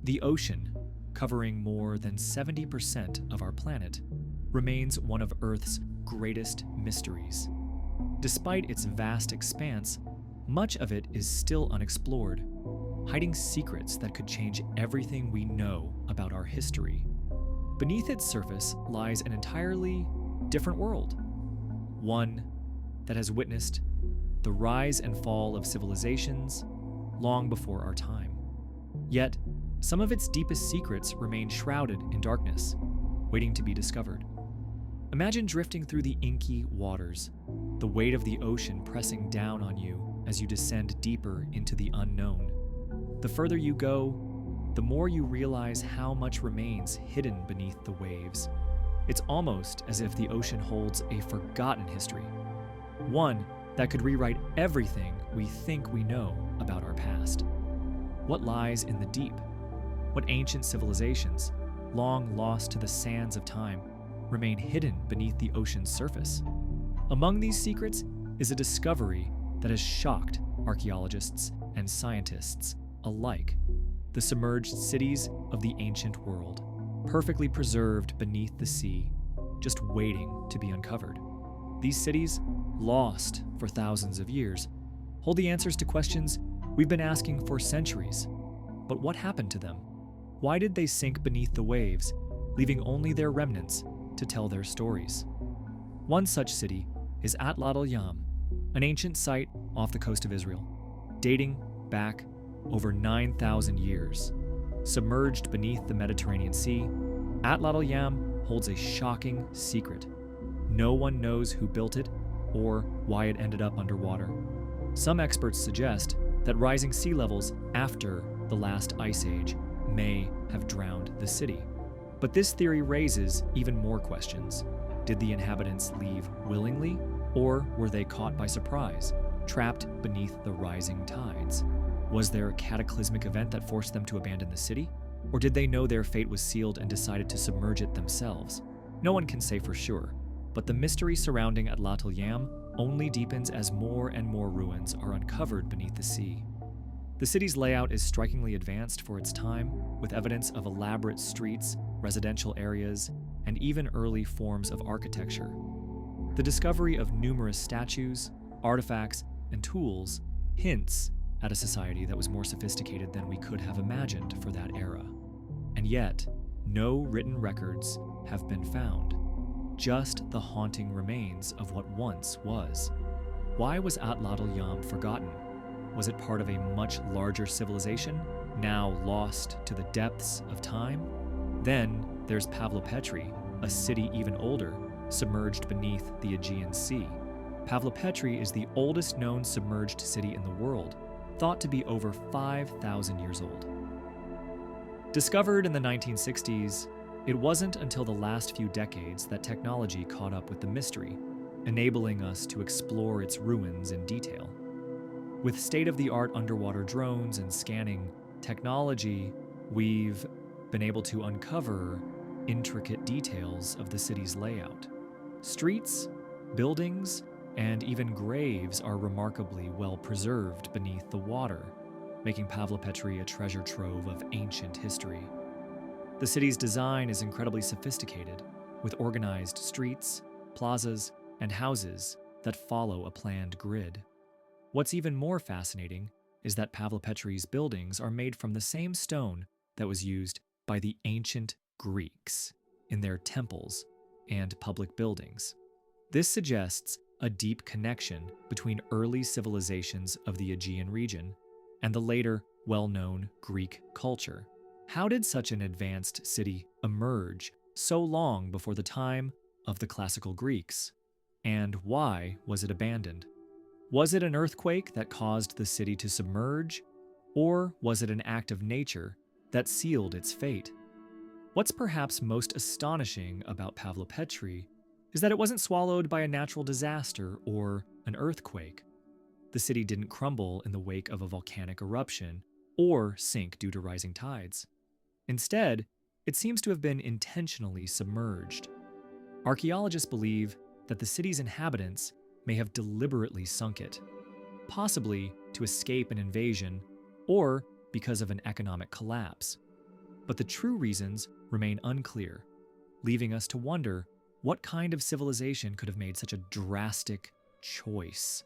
The ocean, covering more than 70% of our planet, remains one of Earth's greatest mysteries. Despite its vast expanse, much of it is still unexplored, hiding secrets that could change everything we know about our history. Beneath its surface lies an entirely different world, one that has witnessed the rise and fall of civilizations long before our time. Yet, some of its deepest secrets remain shrouded in darkness, waiting to be discovered. Imagine drifting through the inky waters, the weight of the ocean pressing down on you as you descend deeper into the unknown. The further you go, the more you realize how much remains hidden beneath the waves. It's almost as if the ocean holds a forgotten history, one that could rewrite everything we think we know about our past. What lies in the deep? What ancient civilizations, long lost to the sands of time, remain hidden beneath the ocean's surface? Among these secrets is a discovery that has shocked archaeologists and scientists alike: the submerged cities of the ancient world, perfectly preserved beneath the sea, just waiting to be uncovered. These cities, lost for thousands of years, hold the answers to questions we've been asking for centuries. But what happened to them? Why did they sink beneath the waves, leaving only their remnants to tell their stories? One such city is Atlatl-Yam, an ancient site off the coast of Israel, dating back over 9,000 years. Submerged beneath the Mediterranean Sea, Atlatl-Yam holds a shocking secret. No one knows who built it or why it ended up underwater. Some experts suggest that rising sea levels after the last ice age may have drowned the city. But this theory raises even more questions. Did the inhabitants leave willingly, or were they caught by surprise, trapped beneath the rising tides? Was there a cataclysmic event that forced them to abandon the city? Or did they know their fate was sealed and decided to submerge it themselves? No one can say for sure, but the mystery surrounding Atlatl-Yam only deepens as more and more ruins are uncovered beneath the sea. The city's layout is strikingly advanced for its time, with evidence of elaborate streets, residential areas, and even early forms of architecture. The discovery of numerous statues, artifacts, and tools hints at a society that was more sophisticated than we could have imagined for that era. And yet, no written records have been found, just the haunting remains of what once was. Why was Atlatl-Yam forgotten? Was it part of a much larger civilization, now lost to the depths of time? Then there's Pavlopetri, a city even older, submerged beneath the Aegean Sea. Pavlopetri is the oldest known submerged city in the world, thought to be over 5,000 years old. Discovered in the 1960s, it wasn't until the last few decades that technology caught up with the mystery, enabling us to explore its ruins in detail. With state-of-the-art underwater drones and scanning technology, we've been able to uncover intricate details of the city's layout. Streets, buildings, and even graves are remarkably well preserved beneath the water, making Pavlopetri a treasure trove of ancient history. The city's design is incredibly sophisticated, with organized streets, plazas, and houses that follow a planned grid. What's even more fascinating is that Pavlopetri's buildings are made from the same stone that was used by the ancient Greeks in their temples and public buildings. This suggests a deep connection between early civilizations of the Aegean region and the later well-known Greek culture. How did such an advanced city emerge so long before the time of the classical Greeks? And why was it abandoned? Was it an earthquake that caused the city to submerge, or was it an act of nature that sealed its fate? What's perhaps most astonishing about Pavlopetri is that it wasn't swallowed by a natural disaster or an earthquake. The city didn't crumble in the wake of a volcanic eruption or sink due to rising tides. Instead, it seems to have been intentionally submerged. Archaeologists believe that the city's inhabitants may have deliberately sunk it, possibly to escape an invasion or because of an economic collapse. but the true reasons remain unclear, leaving us to wonder what kind of civilization could have made such a drastic choice.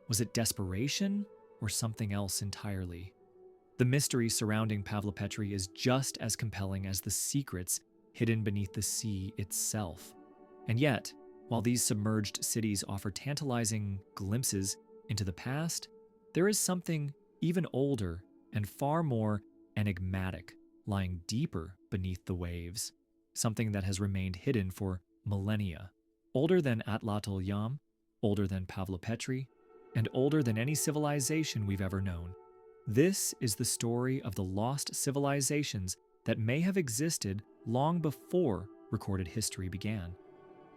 Was it desperation or something else entirely? The mystery surrounding Pavlopetri is just as compelling as the secrets hidden beneath the sea itself. And yet, while these submerged cities offer tantalizing glimpses into the past, there is something even older and far more enigmatic lying deeper beneath the waves, something that has remained hidden for millennia, older than Atlatl Yam, older than Pavlopetri, and older than any civilization we've ever known. This is the story of the lost civilizations that may have existed long before recorded history began.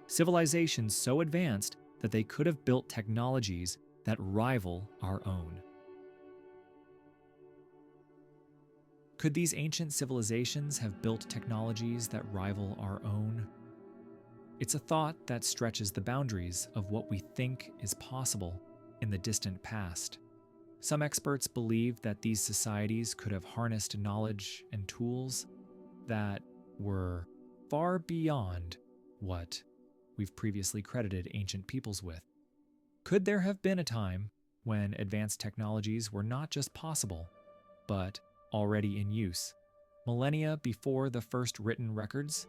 Civilizations so advanced that they could have built technologies that rival our own. Could these ancient civilizations have built technologies that rival our own? It's a thought that stretches the boundaries of what we think is possible in the distant past. Some experts believe that these societies could have harnessed knowledge and tools that were far beyond what we've previously credited ancient peoples with. Could there have been a time when advanced technologies were not just possible, but already in use, millennia before the first written records?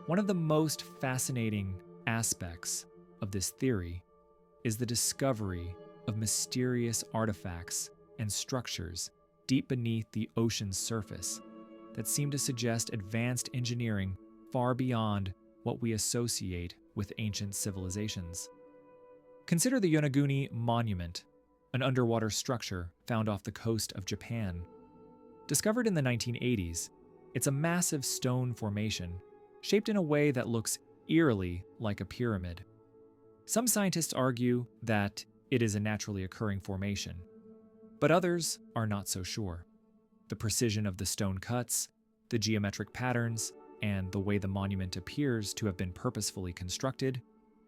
One of the most fascinating aspects of this theory is the discovery of mysterious artifacts and structures deep beneath the ocean's surface that seem to suggest advanced engineering far beyond what we associate with ancient civilizations. Consider the Yonaguni Monument, an underwater structure found off the coast of Japan. Discovered in the 1980s, it's a massive stone formation shaped in a way that looks eerily like a pyramid. Some scientists argue that it is a naturally occurring formation, but others are not so sure. The precision of the stone cuts, the geometric patterns, and the way the monument appears to have been purposefully constructed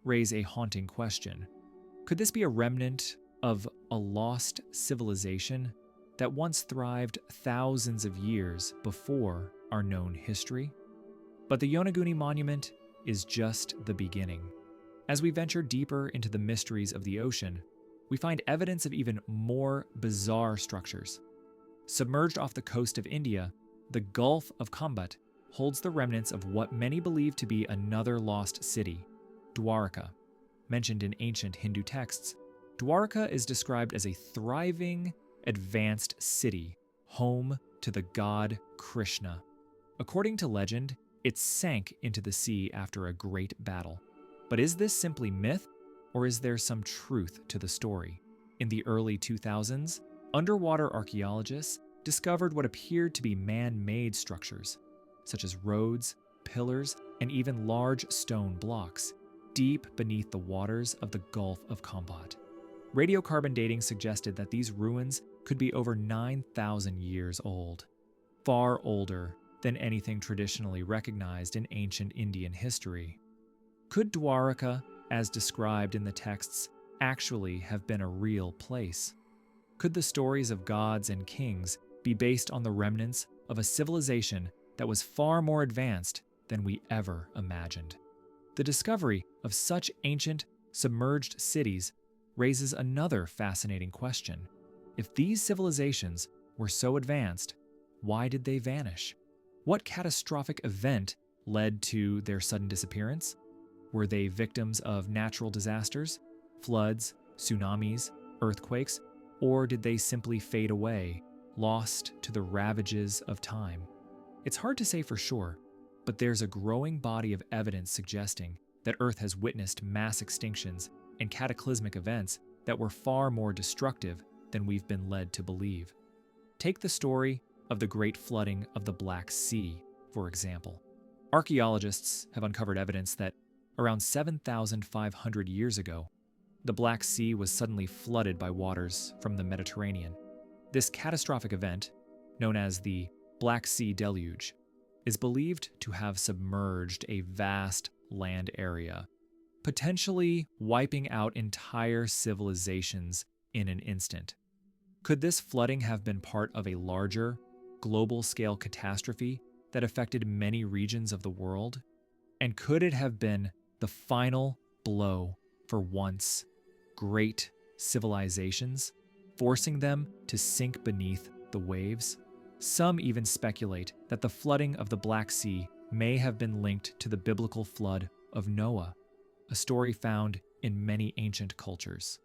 raise a haunting question. Could this be a remnant of a lost civilization that once thrived thousands of years before our known history? But the Yonaguni Monument is just the beginning. As we venture deeper into the mysteries of the ocean, we find evidence of even more bizarre structures. Submerged off the coast of India, the Gulf of Kambat holds the remnants of what many believe to be another lost city, Dwarka. Mentioned in ancient Hindu texts, Dwarka is described as a thriving, advanced city, home to the god Krishna. According to legend, it sank into the sea after a great battle. But is this simply myth, or is there some truth to the story? In the early 2000s, underwater archaeologists discovered what appeared to be man-made structures, such as roads, pillars, and even large stone blocks, deep beneath the waters of the Gulf of Kambat. Radiocarbon dating suggested that these ruins could be over 9,000 years old, far older than anything traditionally recognized in ancient Indian history. Could Dwarka, as described in the texts, actually have been a real place? Could the stories of gods and kings be based on the remnants of a civilization that was far more advanced than we ever imagined? The discovery of such ancient, submerged cities raises another fascinating question. If these civilizations were so advanced, why did they vanish? What catastrophic event led to their sudden disappearance? Were they victims of natural disasters, floods, tsunamis, earthquakes, or did they simply fade away, lost to the ravages of time? It's hard to say for sure, but there's a growing body of evidence suggesting that Earth has witnessed mass extinctions and cataclysmic events that were far more destructive than we've been led to believe. Take the story of the Great Flooding of the Black Sea, for example. Archaeologists have uncovered evidence that around 7,500 years ago, the Black Sea was suddenly flooded by waters from the Mediterranean. This catastrophic event, known as the Black Sea Deluge, is believed to have submerged a vast land area, potentially wiping out entire civilizations in an instant. Could this flooding have been part of a larger, global-scale catastrophe that affected many regions of the world? And could it have been the final blow for once great civilizations, forcing them to sink beneath the waves? Some even speculate that the flooding of the Black Sea may have been linked to the biblical flood of Noah, a story found in many ancient cultures.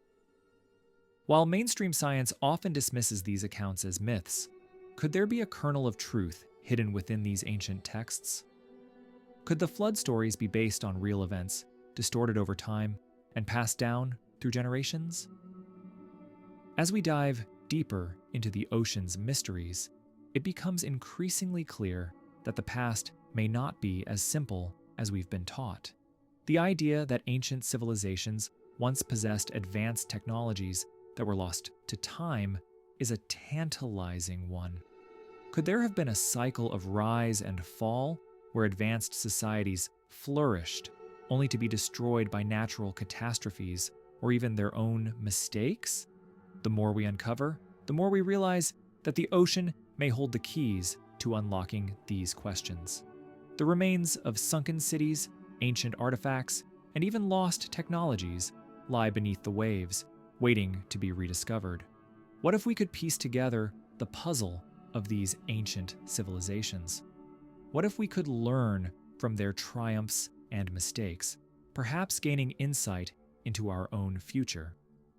While mainstream science often dismisses these accounts as myths, could there be a kernel of truth hidden within these ancient texts? Could the flood stories be based on real events, distorted over time, and passed down through generations? As we dive deeper into the ocean's mysteries, it becomes increasingly clear that the past may not be as simple as we've been taught. The idea that ancient civilizations once possessed advanced technologies that were lost to time is a tantalizing one. Could there have been a cycle of rise and fall where advanced societies flourished only to be destroyed by natural catastrophes or even their own mistakes? The more we uncover, the more we realize that the ocean may hold the keys to unlocking these questions. The remains of sunken cities, ancient artifacts, and even lost technologies lie beneath the waves, waiting to be rediscovered. What if we could piece together the puzzle of these ancient civilizations? What if we could learn from their triumphs and mistakes, perhaps gaining insight into our own future?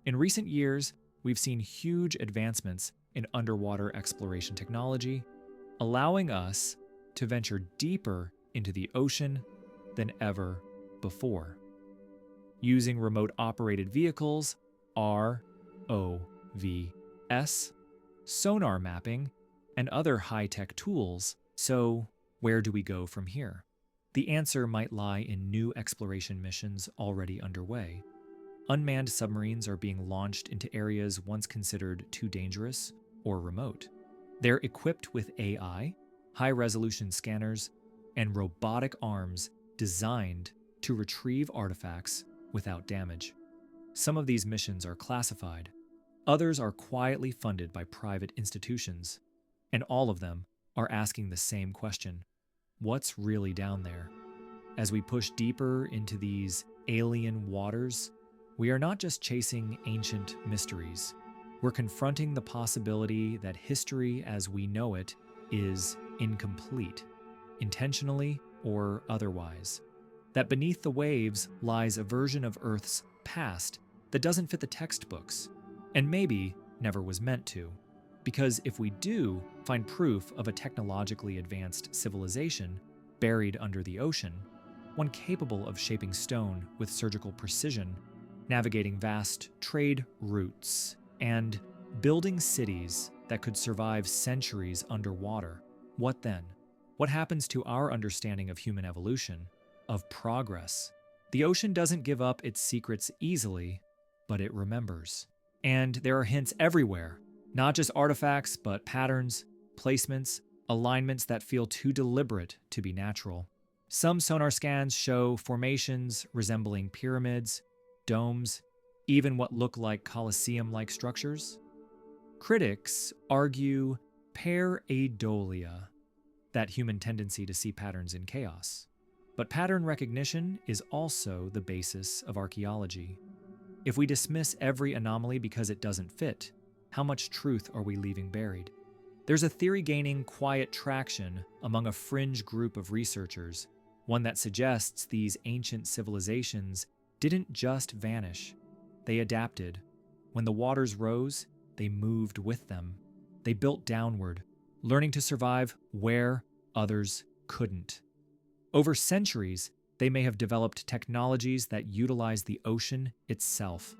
In recent years, we've seen huge advancements in underwater exploration technology, allowing us to venture deeper into the ocean than ever before. Using remote-operated vehicles, ROVs, sonar mapping, and other high-tech tools. So, where do we go from here? The answer might lie in new exploration missions already underway. Unmanned submarines are being launched into areas once considered too dangerous or remote. They're equipped with AI, high-resolution scanners, and robotic arms designed to retrieve artifacts without damage. Some of these missions are classified. Others are quietly funded by private institutions. And all of them are asking the same question: what's really down there? As we push deeper into these alien waters, we are not just chasing ancient mysteries. We're confronting the possibility that history as we know it is incomplete, intentionally or otherwise. That beneath the waves lies a version of Earth's past that doesn't fit the textbooks, and maybe never was meant to. Because if we do find proof of a technologically advanced civilization buried under the ocean, one capable of shaping stone with surgical precision, navigating vast trade routes, and building cities that could survive centuries underwater, what then? What happens to our understanding of human evolution, of progress? The ocean doesn't give up its secrets easily, but it remembers. And there are hints everywhere, not just artifacts, but patterns, placements, alignments that feel too deliberate to be natural. Some sonar scans show formations resembling pyramids, domes, even what look like Colosseum-like structures. Critics argue pareidolia, that human tendency to see patterns in chaos. But pattern recognition is also the basis of archaeology. If we dismiss every anomaly because it doesn't fit, how much truth are we leaving buried? There's a theory gaining quiet traction among a fringe group of researchers, one that suggests these ancient civilizations didn't just vanish. They adapted. When the waters rose, they moved with them. They built downward, learning to survive where others couldn't. Over centuries, they may have developed technologies that utilize the ocean itself.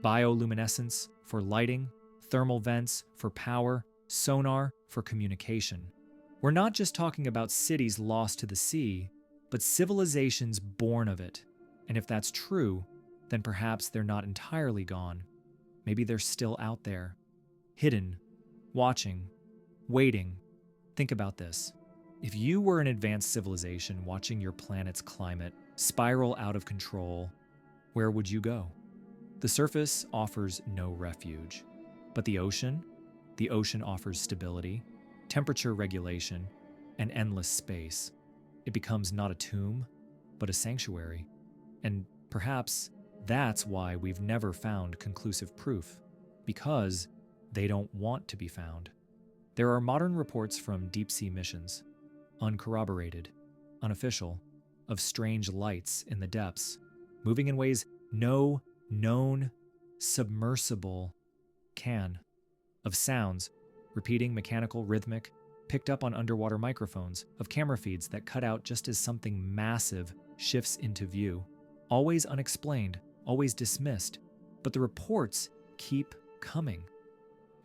Bioluminescence for lighting, thermal vents for power, sonar for communication. We're not just talking about cities lost to the sea, but civilizations born of it. And if that's true, then perhaps they're not entirely gone. Maybe they're still out there, hidden, watching, waiting. Think about this. If you were an advanced civilization watching your planet's climate spiral out of control, where would you go? The surface offers no refuge. But the ocean offers stability, temperature regulation, an endless space. It becomes not a tomb, but a sanctuary. And perhaps that's why we've never found conclusive proof, because they don't want to be found. There are modern reports from deep-sea missions, uncorroborated, unofficial, of strange lights in the depths, moving in ways no known submersible can, of sounds, repeating mechanical, rhythmic, picked up on underwater microphones, of camera feeds that cut out just as something massive shifts into view. Always unexplained, always dismissed, but the reports keep coming.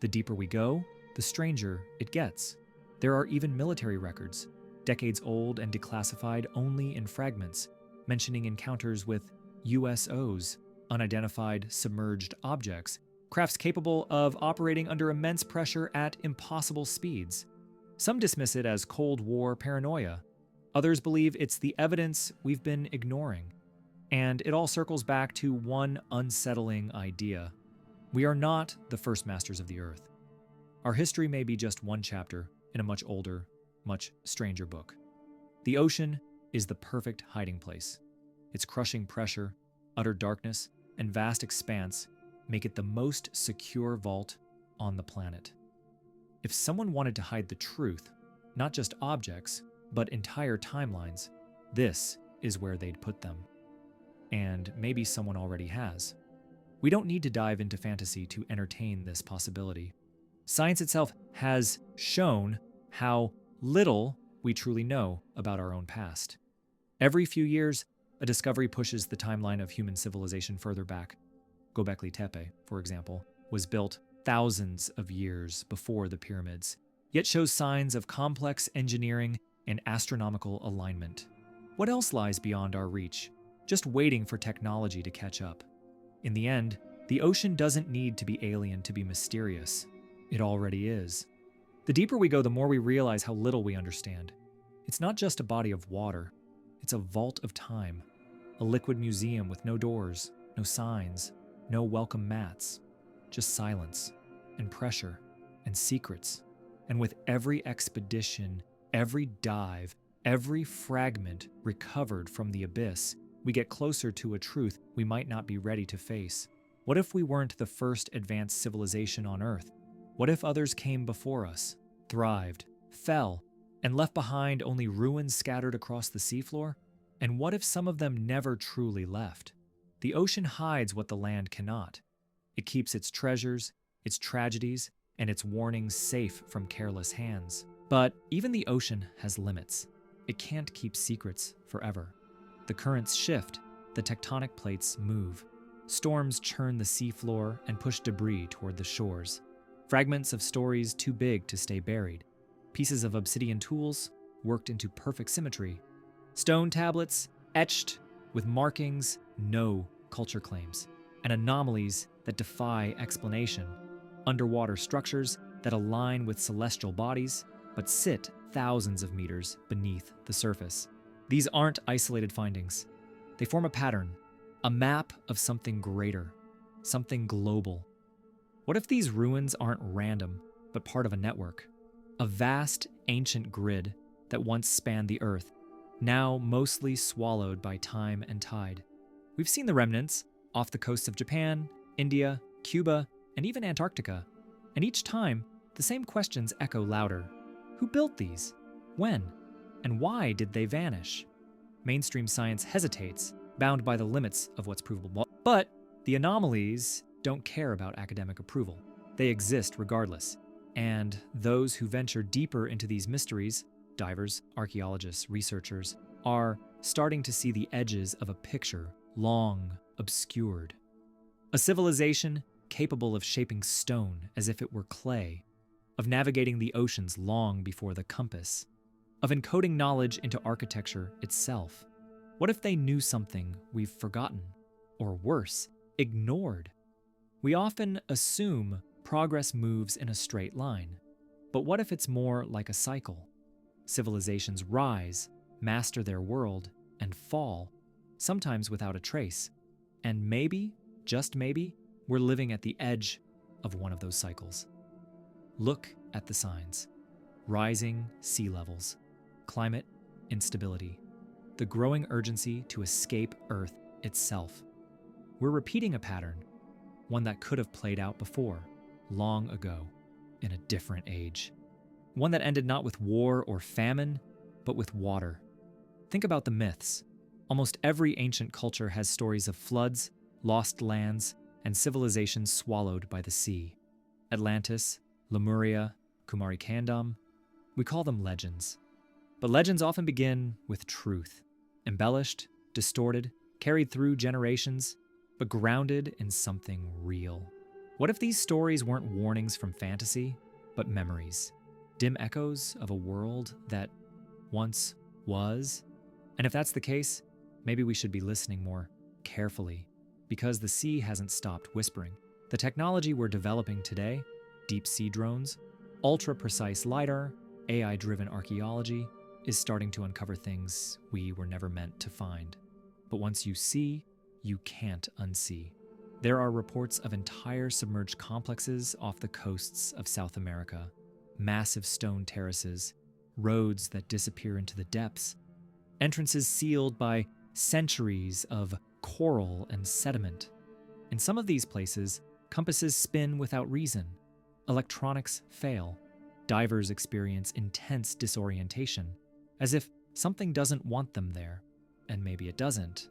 The deeper we go, the stranger it gets. There are even military records, decades old and declassified only in fragments, mentioning encounters with USOs, unidentified submerged objects, crafts capable of operating under immense pressure at impossible speeds. Some dismiss it as Cold War paranoia. Others believe it's the evidence we've been ignoring. And it all circles back to one unsettling idea. We are not the first masters of the Earth. Our history may be just one chapter in a much older, much stranger book. The ocean is the perfect hiding place. Its crushing pressure, utter darkness, and vast expanse make it the most secure vault on the planet. If someone wanted to hide the truth, not just objects, but entire timelines, this is where they'd put them. And maybe someone already has. We don't need to dive into fantasy to entertain this possibility. Science itself has shown how little we truly know about our own past. Every few years, a discovery pushes the timeline of human civilization further back. Göbekli Tepe, for example, was built thousands of years before the pyramids, yet shows signs of complex engineering and astronomical alignment. What else lies beyond our reach, just waiting for technology to catch up? In the end, the ocean doesn't need to be alien to be mysterious. It already is. The deeper we go, the more we realize how little we understand. It's not just a body of water. It's a vault of time, a liquid museum with no doors, no signs, no welcome mats, just silence and pressure and secrets. And with every expedition, every dive, every fragment recovered from the abyss, we get closer to a truth we might not be ready to face. What if we weren't the first advanced civilization on Earth? What if others came before us, thrived, fell, and left behind only ruins scattered across the seafloor? And what if some of them never truly left? The ocean hides what the land cannot. It keeps its treasures, its tragedies, and its warnings safe from careless hands. But even the ocean has limits. It can't keep secrets forever. The currents shift, the tectonic plates move. Storms churn the seafloor and push debris toward the shores. Fragments of stories too big to stay buried. Pieces of obsidian tools worked into perfect symmetry. Stone tablets etched with markings no culture claims. And anomalies that defy explanation. Underwater structures that align with celestial bodies, but sit thousands of meters beneath the surface. These aren't isolated findings. They form a pattern, a map of something greater, something global. What if these ruins aren't random, but part of a network? A vast, ancient grid that once spanned the Earth, now mostly swallowed by time and tide. We've seen the remnants off the coasts of Japan, India, Cuba, and even Antarctica. And each time, the same questions echo louder. Who built these? When? And why did they vanish? Mainstream science hesitates, bound by the limits of what's provable. But the anomalies don't care about academic approval. They exist regardless. And those who venture deeper into these mysteries, divers, archaeologists, researchers, are starting to see the edges of a picture long obscured. A civilization capable of shaping stone as if it were clay, of navigating the oceans long before the compass, of encoding knowledge into architecture itself. What if they knew something we've forgotten, or worse, ignored? We often assume progress moves in a straight line, but what if it's more like a cycle? Civilizations rise, master their world, and fall, sometimes without a trace. And maybe, just maybe, we're living at the edge of one of those cycles. Look at the signs. Rising sea levels, climate instability, the growing urgency to escape Earth itself. We're repeating a pattern, one that could have played out before, long ago, in a different age. One that ended not with war or famine, but with water. Think about the myths. Almost every ancient culture has stories of floods, lost lands, and civilizations swallowed by the sea. Atlantis, Lemuria, Kumarikandam, we call them legends. But legends often begin with truth, embellished, distorted, carried through generations, but grounded in something real. What if these stories weren't warnings from fantasy, but memories? Dim echoes of a world that once was? And if that's the case, maybe we should be listening more carefully, because the sea hasn't stopped whispering. The technology we're developing today, deep sea drones, ultra-precise LiDAR, AI-driven archaeology, is starting to uncover things we were never meant to find. But once you see, you can't unsee. There are reports of entire submerged complexes off the coasts of South America, massive stone terraces, roads that disappear into the depths, entrances sealed by centuries of coral and sediment. In some of these places, compasses spin without reason, electronics fail, divers experience intense disorientation, as if something doesn't want them there, and maybe it doesn't.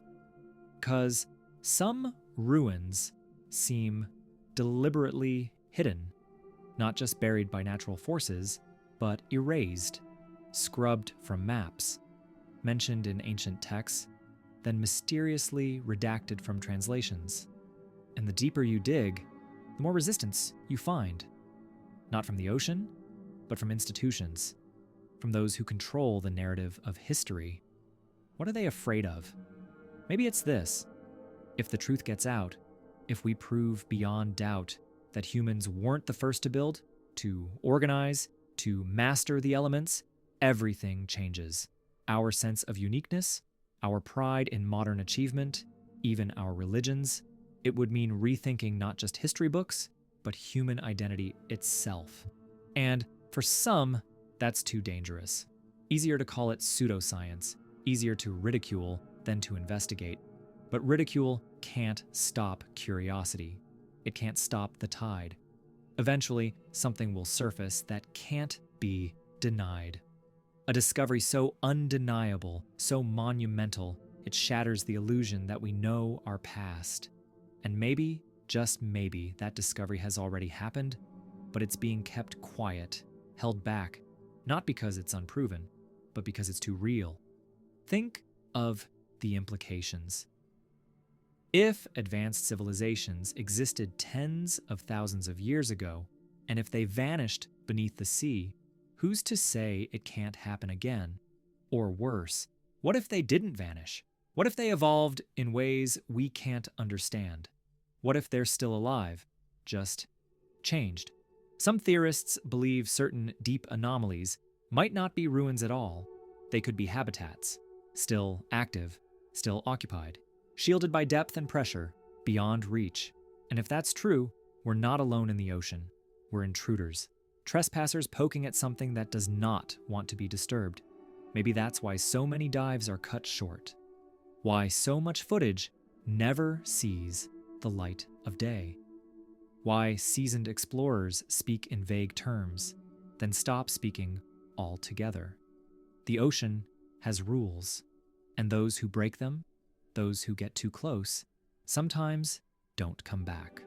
'Cause some ruins seem deliberately hidden, not just buried by natural forces, but erased, scrubbed from maps, mentioned in ancient texts, then mysteriously redacted from translations. And the deeper you dig, the more resistance you find. Not from the ocean, but from institutions, from those who control the narrative of history. What are they afraid of? Maybe it's this. If the truth gets out, if we prove beyond doubt that humans weren't the first to build, to organize, to master the elements, everything changes. Our sense of uniqueness, our pride in modern achievement, even our religions, it would mean rethinking not just history books, but human identity itself. And for some, that's too dangerous. Easier to call it pseudoscience, easier to ridicule than to investigate. But ridicule can't stop curiosity. It can't stop the tide. Eventually, something will surface that can't be denied. A discovery so undeniable, so monumental, it shatters the illusion that we know our past. And maybe, just maybe, that discovery has already happened, but it's being kept quiet, held back, not because it's unproven, but because it's too real. Think of the implications. If advanced civilizations existed tens of thousands of years ago, and if they vanished beneath the sea, who's to say it can't happen again? Or worse, what if they didn't vanish? What if they evolved in ways we can't understand? What if they're still alive, just changed? Some theorists believe certain deep anomalies might not be ruins at all. They could be habitats, still active, still occupied, shielded by depth and pressure, beyond reach. And if that's true, we're not alone in the ocean. We're intruders, trespassers poking at something that does not want to be disturbed. Maybe that's why so many dives are cut short. Why so much footage never sees the light of day. Why seasoned explorers speak in vague terms, then stop speaking altogether. The ocean has rules, and those who break them, those who get too close, sometimes don't come back.